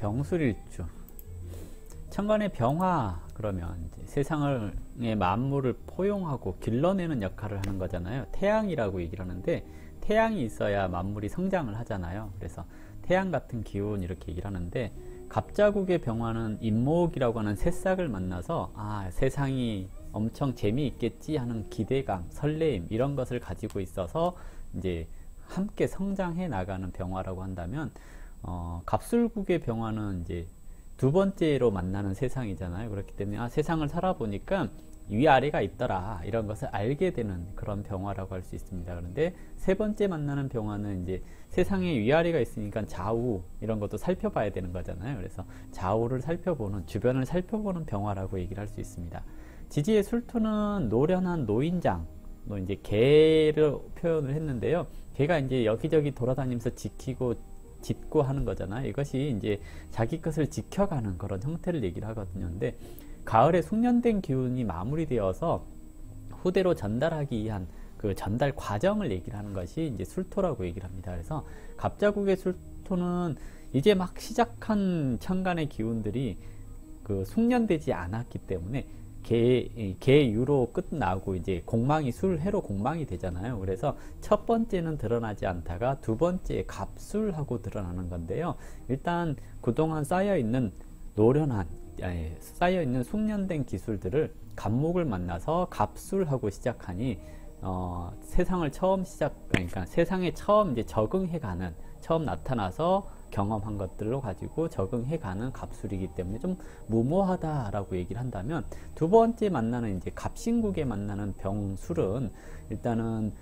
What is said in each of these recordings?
병술일주. 천간의 병화 그러면 이제 세상의 만물을 포용하고 길러내는 역할을 하는 거잖아요. 태양이라고 얘기를 하는데 태양이 있어야 만물이 성장을 하잖아요. 그래서 태양 같은 기운 이렇게 얘기를 하는데 갑자국의 병화는 임목이라고 하는 새싹을 만나서 세상이 엄청 재미있겠지 하는 기대감, 설레임 이런 것을 가지고 있어서 이제 함께 성장해 나가는 병화라고 한다면 갑술국의 병화는 이제 두 번째로 만나는 세상이잖아요. 그렇기 때문에 세상을 살아보니까 위아래가 있더라 이런 것을 알게 되는 그런 병화라고 할 수 있습니다. 그런데 세 번째 만나는 병화는 이제 세상에 위아래가 있으니까 좌우 이런 것도 살펴봐야 되는 거잖아요. 그래서 좌우를 살펴보는, 주변을 살펴보는 병화라고 얘기를 할 수 있습니다. 지지의 술토는 노련한 노인장, 이제 개를 표현을 했는데요. 개가 이제 여기저기 돌아다니면서 지키고 짖고 하는 거잖아요. 이것이 이제 자기 것을 지켜가는 그런 형태를 얘기를 하거든요. 근데 가을에 숙련된 기운이 마무리되어서 후대로 전달하기 위한 그 전달 과정을 얘기를 하는 것이 이제 술토라고 얘기를 합니다. 그래서 갑자국의 술토는 이제 막 시작한 천간의 기운들이 그 숙련되지 않았기 때문에 개유로 끝나고 이제 공망이 술해로 공망이 되잖아요. 그래서 첫 번째는 드러나지 않다가 두 번째 갑술하고 드러나는 건데요. 일단 그동안 쌓여있는 노련한 쌓여있는 숙련된 기술들을 갑목을 만나서 갑술하고 시작하니 세상을 그러니까 세상에 처음 이제 적응해가는, 처음 나타나서 경험한 것들로 가지고 적응해가는 갑술이기 때문에 좀 무모하다라고 얘기를 한다면, 두 번째 만나는 이제 갑신국에 만나는 병술은 일단은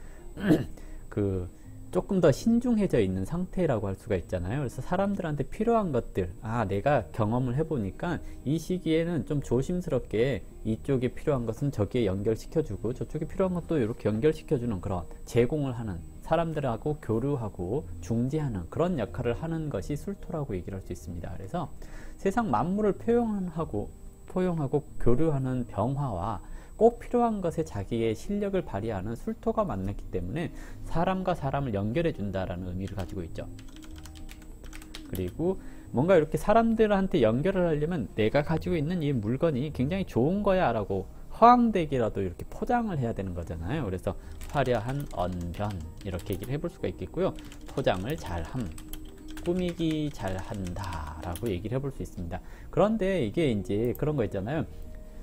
조금 더 신중해져 있는 상태라고 할 수가 있잖아요. 그래서 사람들한테 필요한 것들, 내가 경험을 해보니까 이 시기에는 좀 조심스럽게 이쪽에 필요한 것은 저기에 연결시켜주고 저쪽에 필요한 것도 이렇게 연결시켜주는 그런 제공을 하는, 사람들하고 교류하고 중재하는 그런 역할을 하는 것이 술토라고 얘기를 할 수 있습니다. 그래서 세상 만물을 포용하고 교류하는 병화와 꼭 필요한 것에 자기의 실력을 발휘하는 술토가 만났기 때문에 사람과 사람을 연결해 준다라는 의미를 가지고 있죠. 그리고 뭔가 이렇게 사람들한테 연결을 하려면 내가 가지고 있는 이 물건이 굉장히 좋은 거야 라고 허황되게라도 이렇게 포장을 해야 되는 거잖아요. 그래서 화려한 언변 이렇게 얘기를 해볼 수가 있겠고요. 포장을 잘함, 꾸미기 잘한다 라고 얘기를 해볼 수 있습니다. 그런데 이게 이제 그런 거 있잖아요.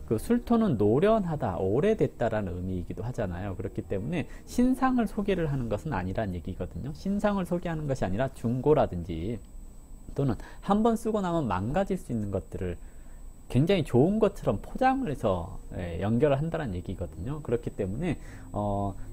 그 술토는 노련하다, 오래됐다라는 의미이기도 하잖아요. 그렇기 때문에 신상을 소개를 하는 것은 아니란 얘기거든요. 신상을 소개하는 것이 아니라 중고라든지 또는 한번 쓰고 나면 망가질 수 있는 것들을 굉장히 좋은 것처럼 포장을 해서 연결을 한다는 얘기거든요. 그렇기 때문에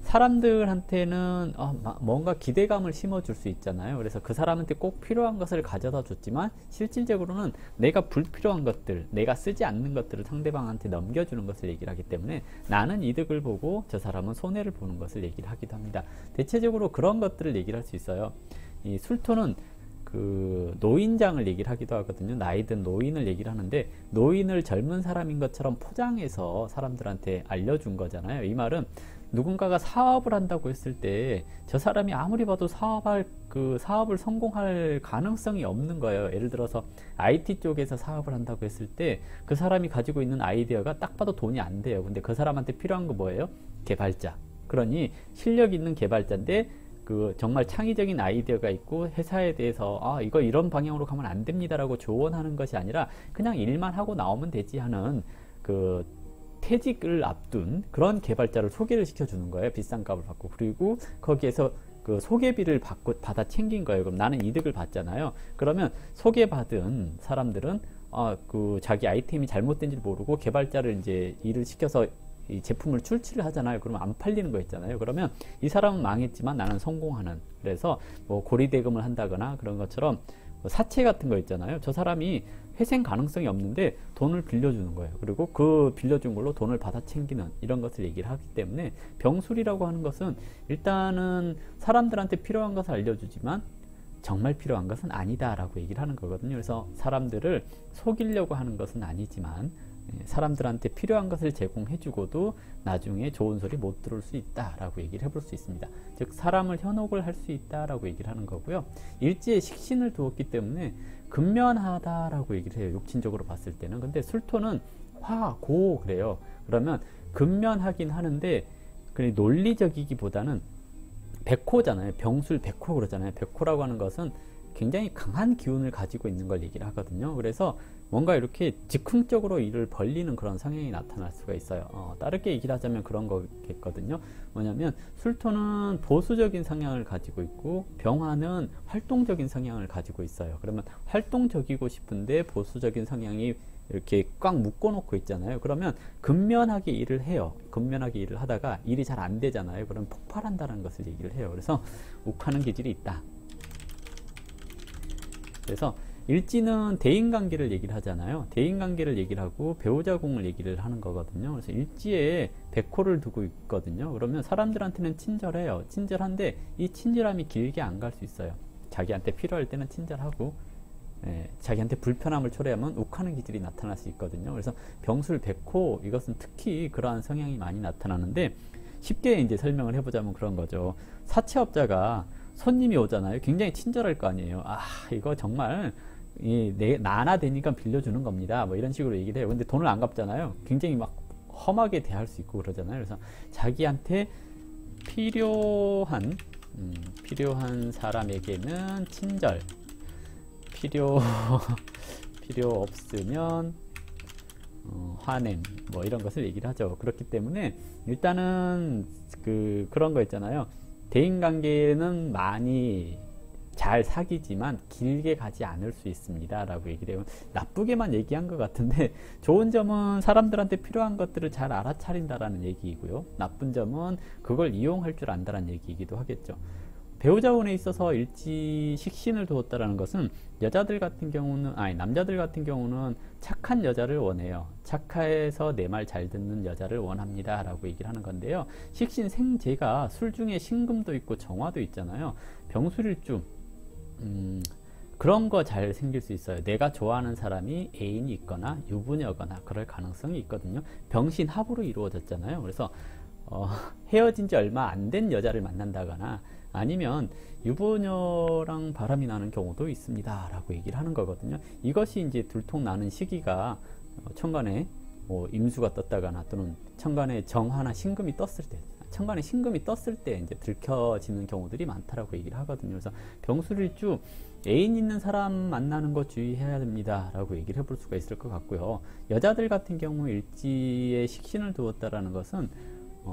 사람들한테는 뭔가 기대감을 심어줄 수 있잖아요. 그래서 그 사람한테 꼭 필요한 것을 가져다 줬지만 실질적으로는 내가 불필요한 것들, 내가 쓰지 않는 것들을 상대방한테 넘겨주는 것을 얘기를 하기 때문에 나는 이득을 보고 저 사람은 손해를 보는 것을 얘기를 하기도 합니다. 대체적으로 그런 것들을 얘기를 할 수 있어요. 이 술토는 노인장을 얘기를 하기도 하거든요. 나이든 노인을 얘기를 하는데, 노인을 젊은 사람인 것처럼 포장해서 사람들한테 알려준 거잖아요. 이 말은 누군가가 사업을 한다고 했을 때 저 사람이 아무리 봐도 사업을 성공할 가능성이 없는 거예요. 예를 들어서 IT 쪽에서 사업을 한다고 했을 때 그 사람이 가지고 있는 아이디어가 딱 봐도 돈이 안 돼요. 근데 그 사람한테 필요한 거 뭐예요? 개발자. 그러니 실력 있는 개발자인데 정말 창의적인 아이디어가 있고 회사에 대해서 이거 이런 방향으로 가면 안 됩니다 라고 조언하는 것이 아니라 그냥 일만 하고 나오면 되지 하는 퇴직을 앞둔 그런 개발자를 소개를 시켜주는 거예요. 비싼 값을 받고. 그리고 거기에서 소개비를 받아 챙긴 거예요. 그럼 나는 이득을 받잖아요. 그러면 소개받은 사람들은 자기 아이템이 잘못된지 모르고 개발자를 이제 일을 시켜서 이 제품을 출시를 하잖아요. 그러면 안 팔리는 거 있잖아요. 그러면 이 사람은 망했지만 나는 성공하는, 그래서 고리대금을 한다거나 그런 것처럼 사채 같은 거 있잖아요. 저 사람이 회생 가능성이 없는데 돈을 빌려주는 거예요. 그리고 그 빌려준 걸로 돈을 받아 챙기는 이런 것을 얘기를 하기 때문에 병술이라고 하는 것은 일단은 사람들한테 필요한 것을 알려주지만 정말 필요한 것은 아니다 라고 얘기를 하는 거거든요. 그래서 사람들을 속이려고 하는 것은 아니지만 사람들한테 필요한 것을 제공해주고도 나중에 좋은 소리 못 들을 수 있다라고 얘기를 해볼 수 있습니다. 즉 사람을 현혹을 할 수 있다라고 얘기를 하는 거고요. 일지에 식신을 두었기 때문에 근면하다라고 얘기를 해요. 육친적으로 봤을 때는. 근데 술토는 화, 고 그래요. 그러면 근면하긴 하는데 논리적이기보다는 백호잖아요. 병술 백호 그러잖아요. 백호라고 하는 것은 굉장히 강한 기운을 가지고 있는 걸 얘기를 하거든요. 그래서 뭔가 이렇게 즉흥적으로 일을 벌리는 그런 성향이 나타날 수가 있어요. 다르게 얘기를 하자면 그런 거겠거든요. 뭐냐면 술토는 보수적인 성향을 가지고 있고 병화는 활동적인 성향을 가지고 있어요. 그러면 활동적이고 싶은데 보수적인 성향이 이렇게 꽉 묶어놓고 있잖아요. 그러면 근면하게 일을 해요. 근면하게 일을 하다가 일이 잘 안 되잖아요. 그럼 폭발한다는 것을 얘기를 해요. 그래서 욱하는 기질이 있다. 그래서 일지는 대인관계를 얘기를 하잖아요. 대인관계를 얘기를 하고 배우자궁을 얘기를 하는 거거든요. 그래서 일지에 백호를 두고 있거든요. 그러면 사람들한테는 친절해요. 친절한데 이 친절함이 길게 안 갈 수 있어요. 자기한테 필요할 때는 친절하고 자기한테 불편함을 초래하면 욱하는 기질이 나타날 수 있거든요. 그래서 병술 백호 이것은 특히 그러한 성향이 많이 나타나는데 쉽게 이제 설명을 해보자면 그런 거죠. 사채업자가 손님이 오잖아요. 굉장히 친절할 거 아니에요. 이거 정말 나나 되니까 빌려주는 겁니다. 뭐 이런 식으로 얘기를 해요. 근데 돈을 안 갚잖아요. 굉장히 막 험하게 대할 수 있고 그러잖아요. 그래서 자기한테 필요한 사람에게는 친절, 필요 없으면 화냄 뭐 이런 것을 얘기를 하죠. 그렇기 때문에 일단은 그런 거 있잖아요. 대인관계는 많이 잘 사귀지만 길게 가지 않을 수 있습니다 라고 얘기를 해요. 나쁘게만 얘기한 것 같은데 좋은 점은 사람들한테 필요한 것들을 잘 알아차린다라는 얘기이고요. 나쁜 점은 그걸 이용할 줄 안다라는 얘기이기도 하겠죠. 배우자운에 있어서 일지 식신을 두었다라는 것은 남자들 같은 경우는 착한 여자를 원해요. 착해서 내 말 잘 듣는 여자를 원합니다 라고 얘기를 하는 건데요. 식신 생재가 술 중에 신금도 있고 정화도 있잖아요. 병술일주 그런 거 잘 생길 수 있어요. 내가 좋아하는 사람이 애인이 있거나 유부녀거나 그럴 가능성이 있거든요. 병신합으로 이루어졌잖아요. 그래서 헤어진 지 얼마 안 된 여자를 만난다거나 아니면 유부녀랑 바람이 나는 경우도 있습니다 라고 얘기를 하는 거거든요. 이것이 이제 들통나는 시기가 천간에 임수가 떴다거나 또는 천간에 정화나 신금이 떴을 때, 천간에 신금이 떴을 때 이제 들켜지는 경우들이 많다라고 얘기를 하거든요. 그래서 병술일주 애인 있는 사람 만나는 거 주의해야 됩니다 라고 얘기를 해볼 수가 있을 것 같고요. 여자들 같은 경우 일지에 식신을 두었다라는 것은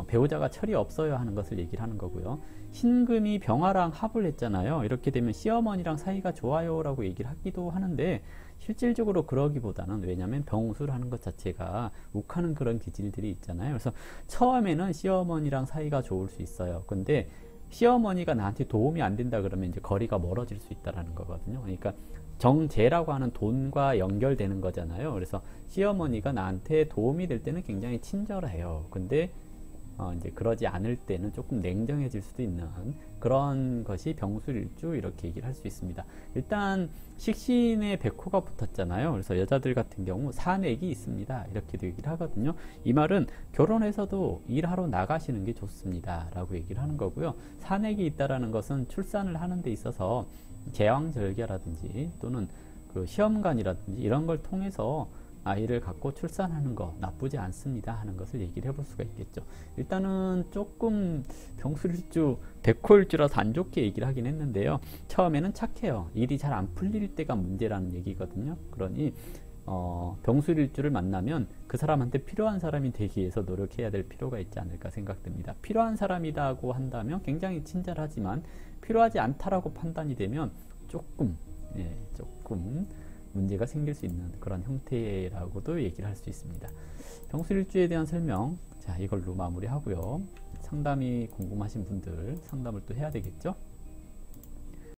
배우자가 철이 없어야 하는 것을 얘기를 하는 거고요. 신금이 병화랑 합을 했잖아요. 이렇게 되면 시어머니랑 사이가 좋아요 라고 얘기를 하기도 하는데 실질적으로 그러기보다는 왜냐하면 병술하는 것 자체가 욱하는 그런 기질들이 있잖아요. 그래서 처음에는 시어머니랑 사이가 좋을 수 있어요. 근데 시어머니가 나한테 도움이 안 된다 그러면 이제 거리가 멀어질 수 있다라는 거거든요. 그러니까 정제라고 하는 돈과 연결되는 거잖아요. 그래서 시어머니가 나한테 도움이 될 때는 굉장히 친절해요. 근데 이제 그러지 않을 때는 조금 냉정해질 수도 있는 그런 것이 병술일주 이렇게 얘기를 할 수 있습니다. 일단 식신에 백호가 붙었잖아요. 그래서 여자들 같은 경우 산액이 있습니다 이렇게도 얘기를 하거든요. 이 말은 결혼해서도 일하러 나가시는 게 좋습니다 라고 얘기를 하는 거고요. 산액이 있다라는 것은 출산을 하는 데 있어서 제왕절개라든지 또는 그 시험관이라든지 이런 걸 통해서 아이를 갖고 출산하는 거 나쁘지 않습니다 하는 것을 얘기를 해볼 수가 있겠죠. 일단은 조금 병술일주 백호일주라서 안 좋게 얘기를 하긴 했는데요. 처음에는 착해요. 일이 잘 안 풀릴 때가 문제라는 얘기거든요. 그러니 병술일주를 만나면 그 사람한테 필요한 사람이 되기 위해서 노력해야 될 필요가 있지 않을까 생각됩니다. 필요한 사람이라고 한다면 굉장히 친절하지만 필요하지 않다라고 판단이 되면 조금 문제가 생길 수 있는 그런 형태라고도 얘기를 할 수 있습니다. 병술일주에 대한 설명 이걸로 마무리하고요. 상담이 궁금하신 분들 상담을 또 해야 되겠죠.